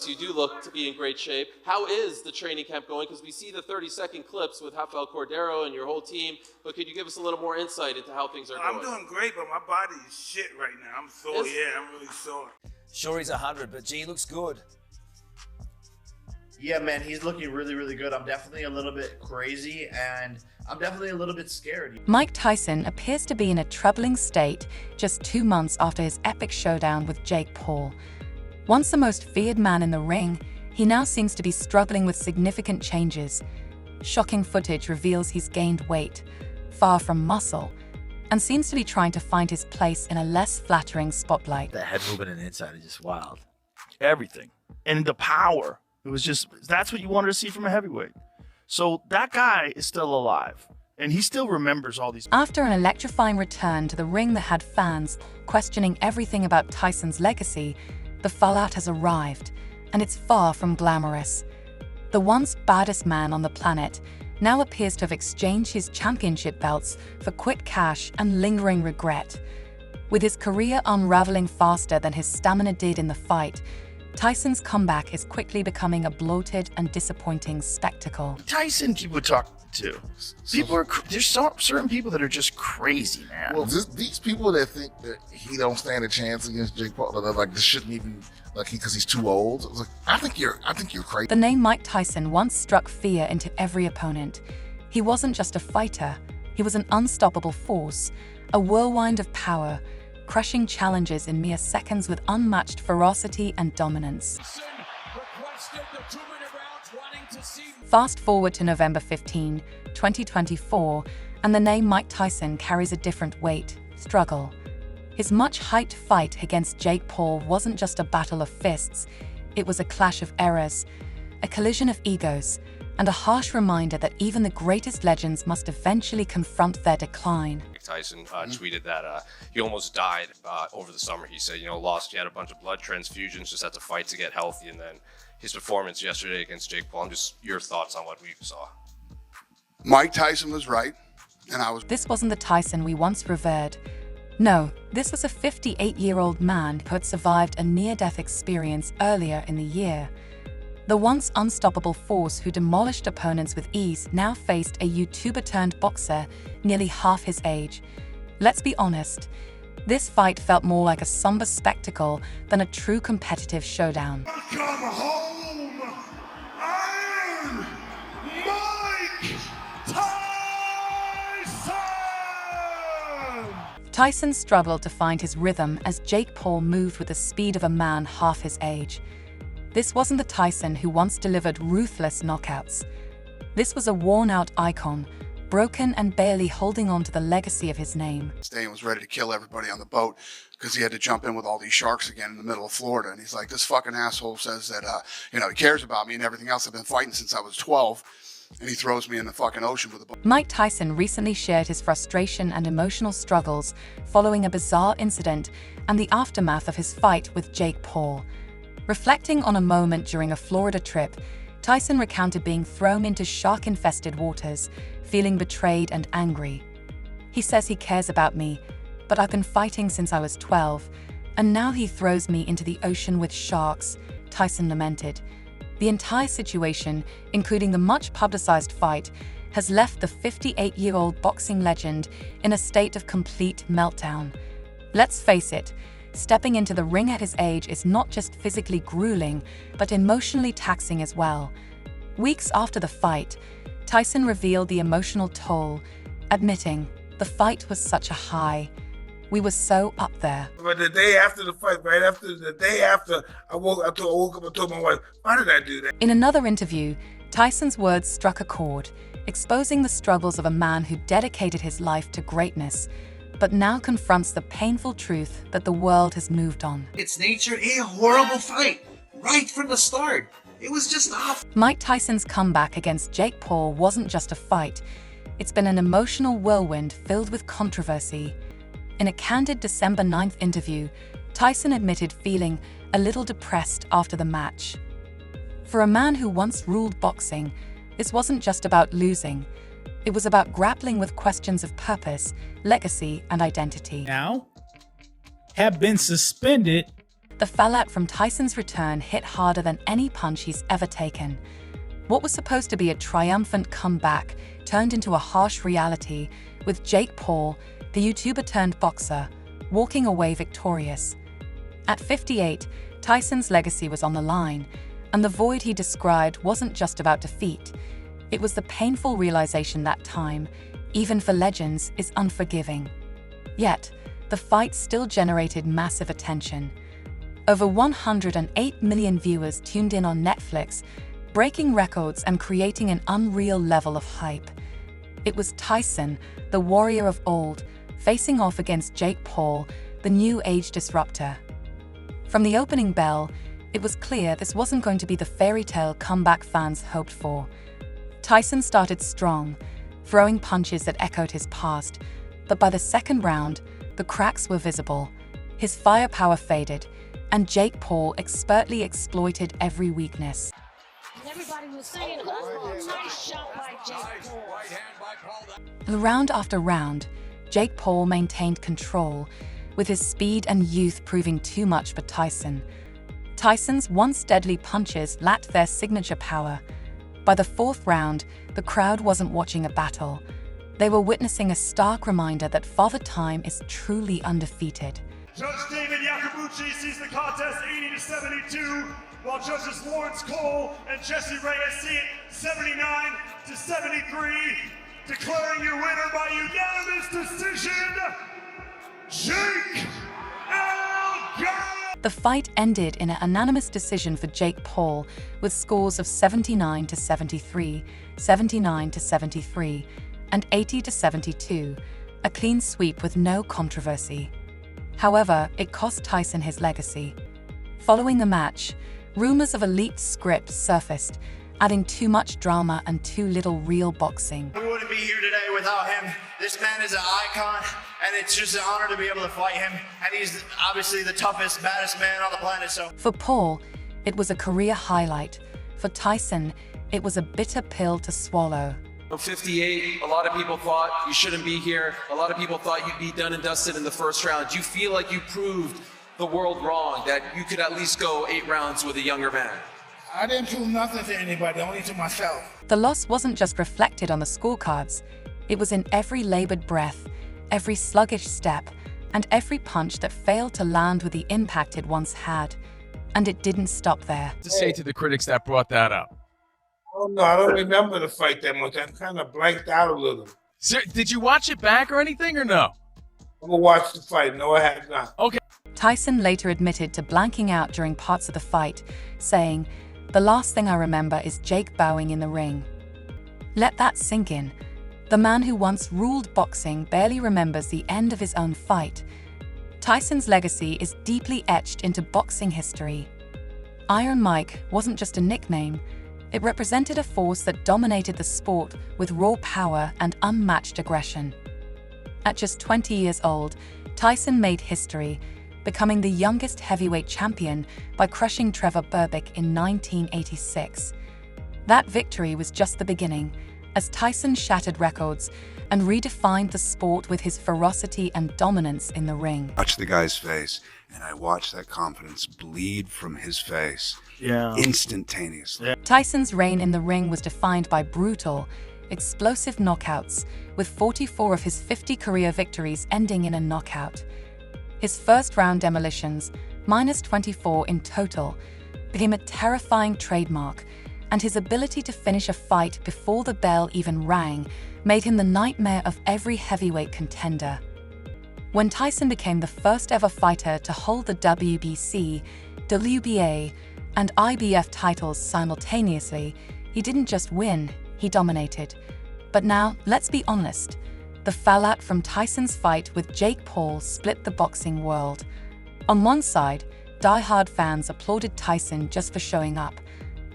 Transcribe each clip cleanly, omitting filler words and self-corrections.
You do look to be in great shape. How is the training camp going? Because we see the 30-second clips with Rafael Cordero and your whole team, but could you give us a little more insight into how things are going? I'm doing great, but my body is shit right now. I'm sore, I'm really sore. Sure, he's 100, but G looks good. Yeah, man, he's looking really, really good. I'm definitely a little bit crazy, and I'm definitely a little bit scared. Mike Tyson appears to be in a troubling state just 2 months after his epic showdown with Jake Paul. Once the most feared man in the ring, he now seems to be struggling with significant changes. Shocking footage reveals he's gained weight, far from muscle, and seems to be trying to find his place in a less flattering spotlight. The head movement and inside is just wild. Everything. And the power. It was just, that's what you wanted to see from a heavyweight. So that guy is still alive. And he still remembers all these. After an electrifying return to the ring that had fans questioning everything about Tyson's legacy, the fallout has arrived, and it's far from glamorous. The once baddest man on the planet now appears to have exchanged his championship belts for quick cash and lingering regret. With his career unraveling faster than his stamina did in the fight, Tyson's comeback is quickly becoming a bloated and disappointing spectacle. Tyson people talk to. There's certain people that are just crazy, man. Well, these people that think that he don't stand a chance against Jake Paul, like this shouldn't even, like because he's too old. I think you're crazy. The name Mike Tyson once struck fear into every opponent. He wasn't just a fighter, he was an unstoppable force, a whirlwind of power, crushing challenges in mere seconds with unmatched ferocity and dominance. Fast forward to November 15, 2024, and the name Mike Tyson carries a different weight, struggle. His much-hyped fight against Jake Paul wasn't just a battle of fists, it was a clash of eras, a collision of egos, and a harsh reminder that even the greatest legends must eventually confront their decline. Tyson tweeted that he almost died over the summer. He said, he had a bunch of blood transfusions, just had to fight to get healthy, and then his performance yesterday against Jake Paul. Just your thoughts on what we saw. Mike Tyson was right, and This wasn't the Tyson we once revered. No, this was a 58-year-old man who had survived a near-death experience earlier in the year. The once unstoppable force who demolished opponents with ease now faced a YouTuber-turned-boxer nearly half his age. Let's be honest, this fight felt more like a somber spectacle than a true competitive showdown. Come home! I'm Mike Tyson! Tyson struggled to find his rhythm as Jake Paul moved with the speed of a man half his age. This wasn't the Tyson who once delivered ruthless knockouts. This was a worn-out icon, broken and barely holding on to the legacy of his name. Stain was ready to kill everybody on the boat because he had to jump in with all these sharks again in the middle of Florida. And he's like, this fucking asshole says that, he cares about me and everything else. I've been fighting since I was 12. And he throws me in the fucking ocean with a boat. Mike Tyson recently shared his frustration and emotional struggles following a bizarre incident and the aftermath of his fight with Jake Paul. Reflecting on a moment during a Florida trip, Tyson recounted being thrown into shark-infested waters, feeling betrayed and angry. He says he cares about me, but I've been fighting since I was 12, and now he throws me into the ocean with sharks, Tyson lamented. The entire situation, including the much-publicized fight, has left the 58-year-old boxing legend in a state of complete meltdown. Let's face it, stepping into the ring at his age is not just physically grueling, but emotionally taxing as well. Weeks after the fight, Tyson revealed the emotional toll, admitting, "The fight was such a high. We were so up there." But the day after the fight, I woke up and told my wife, why did I do that? In another interview, Tyson's words struck a chord, exposing the struggles of a man who dedicated his life to greatness, but now confronts the painful truth that the world has moved on. It's nature, a horrible fight, right from the start. It was just off. Mike Tyson's comeback against Jake Paul wasn't just a fight. It's been an emotional whirlwind filled with controversy. In a candid December 9th interview, Tyson admitted feeling a little depressed after the match. For a man who once ruled boxing, this wasn't just about losing. It was about grappling with questions of purpose, legacy, and identity. Now have been suspended. The fallout from Tyson's return hit harder than any punch he's ever taken. What was supposed to be a triumphant comeback turned into a harsh reality, with Jake Paul, the YouTuber-turned-boxer, walking away victorious. At 58, Tyson's legacy was on the line, and the void he described wasn't just about defeat. It was the painful realization that time, even for legends, is unforgiving. Yet, the fight still generated massive attention. Over 108 million viewers tuned in on Netflix, breaking records and creating an unreal level of hype. It was Tyson, the warrior of old, facing off against Jake Paul, the new age disruptor. From the opening bell, it was clear this wasn't going to be the fairy tale comeback fans hoped for. Tyson started strong, throwing punches that echoed his past, but by the second round, the cracks were visible. His firepower faded, and Jake Paul expertly exploited every weakness. Everybody was saying, oh, nice shot by Jake Paul. Round after round, Jake Paul maintained control, with his speed and youth proving too much for Tyson. Tyson's once deadly punches lacked their signature power. By the fourth round, the crowd wasn't watching a battle. They were witnessing a stark reminder that Father Time is truly undefeated. Judge David Yakubuchi sees the contest 80-72, while judges Lawrence Cole and Jesse Reyes see it 79-73, declaring your winner by unanimous decision, Jake The fight ended in an unanimous decision for Jake Paul, with scores of 79-73, 79-73, and 80-72, a clean sweep with no controversy. However, it cost Tyson his legacy. Following the match, rumors of a leaked script surfaced, adding too much drama and too little real boxing. We wouldn't be here today without him. This man is an icon, and it's just an honor to be able to fight him. And he's obviously the toughest, baddest man on the planet. So for Paul, it was a career highlight. For Tyson, it was a bitter pill to swallow. 58, a lot of people thought you shouldn't be here. A lot of people thought you'd be done and dusted in the first round. Do you feel like you proved the world wrong, that you could at least go 8 rounds with a younger man? I didn't prove nothing to anybody, only to myself. The loss wasn't just reflected on the scorecards. It was in every labored breath, every sluggish step, and every punch that failed to land with the impact it once had. And it didn't stop there. To say to the critics that brought that up. Oh no, I don't remember the fight that much. I kind of blanked out a little. Sir, did you watch it back or anything, or no? I'm gonna watch the fight. No, I have not. Okay. Tyson later admitted to blanking out during parts of the fight, saying, "The last thing I remember is Jake bowing in the ring." Let that sink in. The man who once ruled boxing barely remembers the end of his own fight. Tyson's legacy is deeply etched into boxing history. Iron Mike wasn't just a nickname. It represented a force that dominated the sport with raw power and unmatched aggression. At just 20 years old, Tyson made history, becoming the youngest heavyweight champion by crushing Trevor Berbick in 1986. That victory was just the beginning, as Tyson shattered records and redefined the sport with his ferocity and dominance in the ring. Watch the guy's face, and I watched that confidence bleed from his face instantaneously. Tyson's reign in the ring was defined by brutal, explosive knockouts, with 44 of his 50 career victories ending in a knockout. His first-round demolitions, minus 24 in total, became a terrifying trademark, and his ability to finish a fight before the bell even rang made him the nightmare of every heavyweight contender. When Tyson became the first-ever fighter to hold the WBC, WBA, and IBF titles simultaneously, he didn't just win, he dominated. But now, let's be honest. The fallout from Tyson's fight with Jake Paul split the boxing world. On one side, die-hard fans applauded Tyson just for showing up,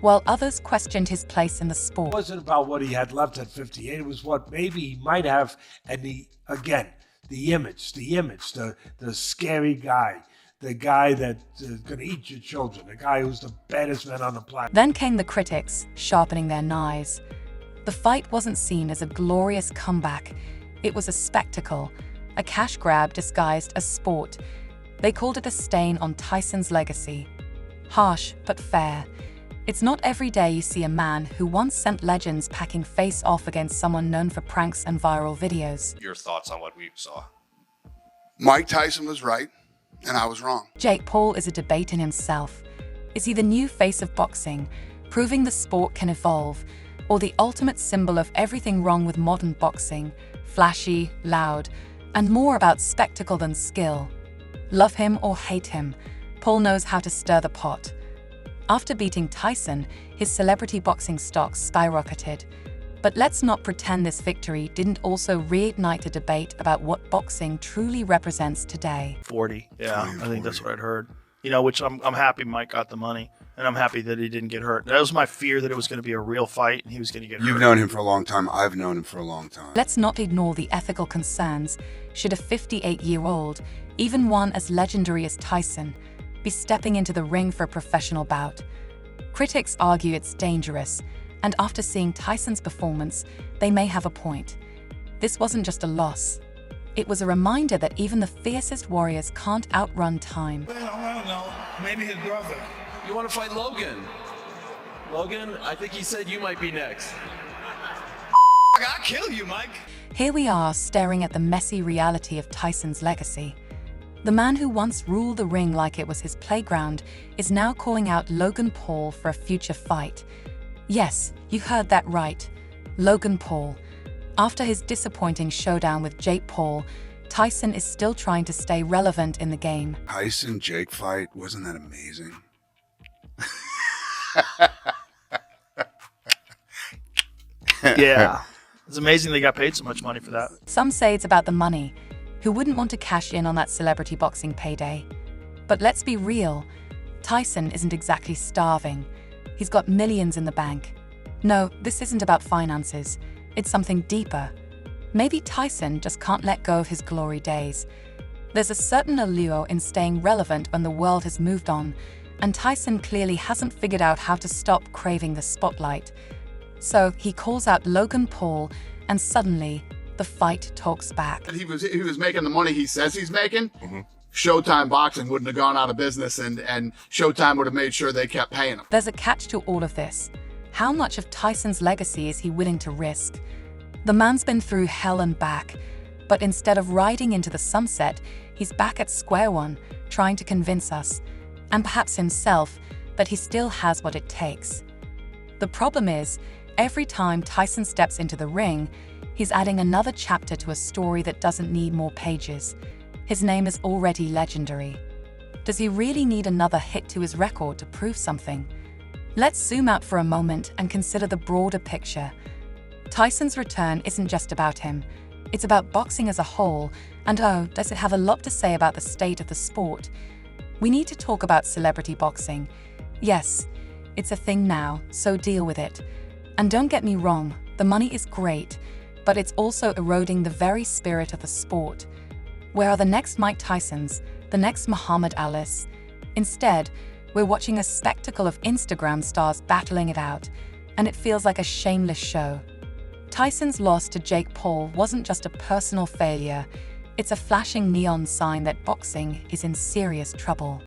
while others questioned his place in the sport. It wasn't about what he had left at 58. It was what maybe he might have, and the image, the scary guy, the guy that's going to eat your children, the guy who's the baddest man on the planet. Then came the critics, sharpening their knives. The fight wasn't seen as a glorious comeback. It was a spectacle, a cash grab disguised as sport. They called it a stain on Tyson's legacy. Harsh, but fair. It's not every day you see a man who once sent legends packing face off against someone known for pranks and viral videos. Your thoughts on what we saw? Mike Tyson was right, and I was wrong. Jake Paul is a debate in himself. Is he the new face of boxing, proving the sport can evolve, or the ultimate symbol of everything wrong with modern boxing, flashy, loud, and more about spectacle than skill? Love him or hate him, Paul knows how to stir the pot. After beating Tyson, his celebrity boxing stocks skyrocketed. But let's not pretend this victory didn't also reignite a debate about what boxing truly represents today. 40. Yeah, I think that's what I'd heard. You know, which I'm happy Mike got the money, and I'm happy that he didn't get hurt. That was my fear, that it was going to be a real fight and he was going to get hurt. You've known him for a long time. I've known him for a long time. Let's not ignore the ethical concerns. Should a 58-year-old, even one as legendary as Tyson, be stepping into the ring for a professional bout? Critics argue it's dangerous, and after seeing Tyson's performance, they may have a point. This wasn't just a loss. It was a reminder that even the fiercest warriors can't outrun time. Well, I don't know. Maybe his brother. You want to fight Logan? Logan, I think he said you might be next. I'll kill you, Mike. Here we are staring at the messy reality of Tyson's legacy. The man who once ruled the ring like it was his playground is now calling out Logan Paul for a future fight. Yes, you heard that right. Logan Paul. After his disappointing showdown with Jake Paul, Tyson is still trying to stay relevant in the game. Tyson-Jake fight, wasn't that amazing? Yeah. It's amazing they got paid so much money for that. Some say it's about the money. Who wouldn't want to cash in on that celebrity boxing payday? But let's be real, Tyson isn't exactly starving. He's got millions in the bank. No, this isn't about finances. It's something deeper. Maybe Tyson just can't let go of his glory days. There's a certain allure in staying relevant when the world has moved on, and Tyson clearly hasn't figured out how to stop craving the spotlight. So he calls out Logan Paul, and suddenly, the fight talks back. He was making the money he says he's making. Showtime Boxing wouldn't have gone out of business, and Showtime would have made sure they kept paying him. There's a catch to all of this. How much of Tyson's legacy is he willing to risk? The man's been through hell and back, but instead of riding into the sunset, he's back at square one, trying to convince us, and perhaps himself, that he still has what it takes. The problem is, every time Tyson steps into the ring, he's adding another chapter to a story that doesn't need more pages. His name is already legendary. Does he really need another hit to his record to prove something? Let's zoom out for a moment and consider the broader picture. Tyson's return isn't just about him. It's about boxing as a whole, and oh, does it have a lot to say about the state of the sport. We need to talk about celebrity boxing. Yes, it's a thing now, so deal with it. And don't get me wrong, the money is great, but it's also eroding the very spirit of the sport. Where are the next Mike Tysons, the next Muhammad Alis? Instead, we're watching a spectacle of Instagram stars battling it out, and it feels like a shameless show. Tyson's loss to Jake Paul wasn't just a personal failure, it's a flashing neon sign that boxing is in serious trouble.